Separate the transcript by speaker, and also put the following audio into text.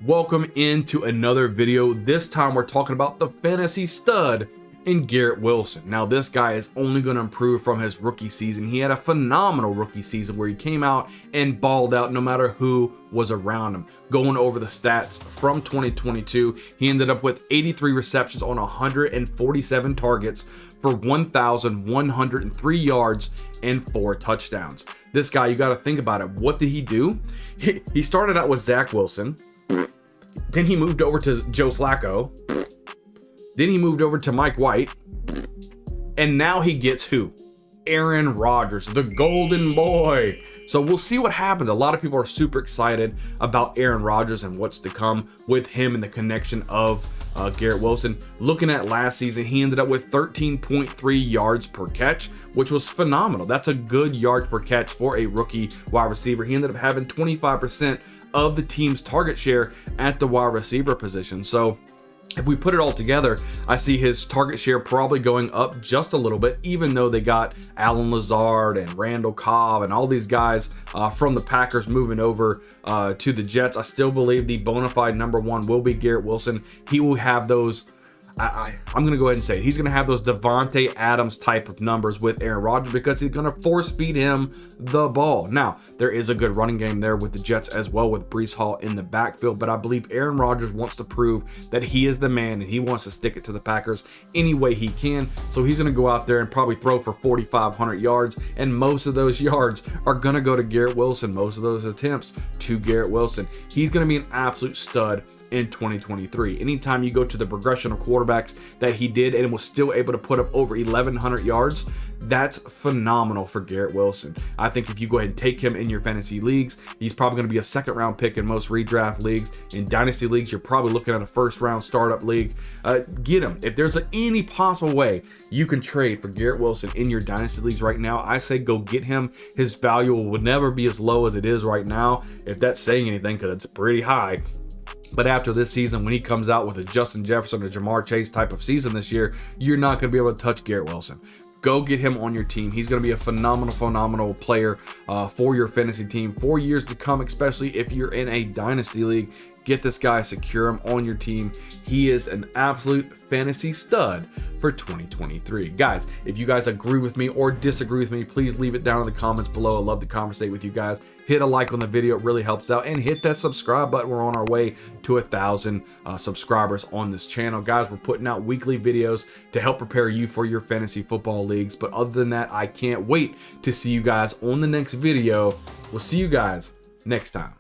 Speaker 1: Welcome into another video. This time we're talking about the fantasy stud in Garrett Wilson. Now this guy is only going to improve from his rookie season. He had a phenomenal rookie season where he came out and balled out no matter who was around him. Going over the stats from 2022, he ended up with 83 receptions on 147 targets for 1,103 yards and 4 touchdowns. This guy, you got to think about it. What did he do? He started out with Zach Wilson. Then he moved over to Joe Flacco. Then he moved over to Mike White. And now he gets who? Aaron Rodgers, the golden boy. So we'll see what happens. A lot of people are super excited about Aaron Rodgers and what's to come with him and the connection of Garrett Wilson. Looking at last season, he ended up with 13.3 yards per catch, which was phenomenal. That's a good yards per catch for a rookie wide receiver. He ended up having 25% of the team's target share at the wide receiver position. So if we put it all together, I see his target share probably going up just a little bit, even though they got Allen Lazard and Randall Cobb and all these guys from the Packers moving over to the Jets. I still believe the bona fide number one will be Garrett Wilson. He will have those. I'm going to go ahead and say it. He's going to have those Devontae Adams type of numbers with Aaron Rodgers because he's going to force feed him the ball. Now, there is a good running game there with the Jets as well with Breece Hall in the backfield, but I believe Aaron Rodgers wants to prove that he is the man and he wants to stick it to the Packers any way he can. So he's going to go out there and probably throw for 4,500 yards, and most of those yards are going to go to Garrett Wilson. Most of those attempts to Garrett Wilson. He's going to be an absolute stud in 2023. Anytime you go to the progression of quarterbacks that he did and was still able to put up over 1,100 yards, that's phenomenal for Garrett Wilson. I think if you go ahead and take him in your fantasy leagues, he's probably going to be a second round pick in most redraft leagues. In dynasty leagues, you're probably looking at a first round startup league. Get him. If there's any possible way you can trade for Garrett Wilson in your dynasty leagues right now, I say go get him. His value will never be as low as it is right now, if that's saying anything, because it's pretty high. But after this season, when he comes out with a Justin Jefferson or Jamar Chase type of season this year, you're not going to be able to touch Garrett Wilson. Go get him on your team. He's going to be a phenomenal player for your fantasy team for years to come, especially if you're in a dynasty league. Get this guy, secure him on your team. He is an absolute fantasy stud for 2023. Guys, if you guys agree with me or disagree with me, please leave it down in the comments below. I'd love to conversate with you guys. Hit a like on the video, it really helps out, and hit that subscribe button. We're on our way to 1,000 subscribers on this channel. Guys, we're putting out weekly videos to help prepare you for your fantasy football leagues. But other than that, I can't wait to see you guys on the next video. We'll see you guys next time.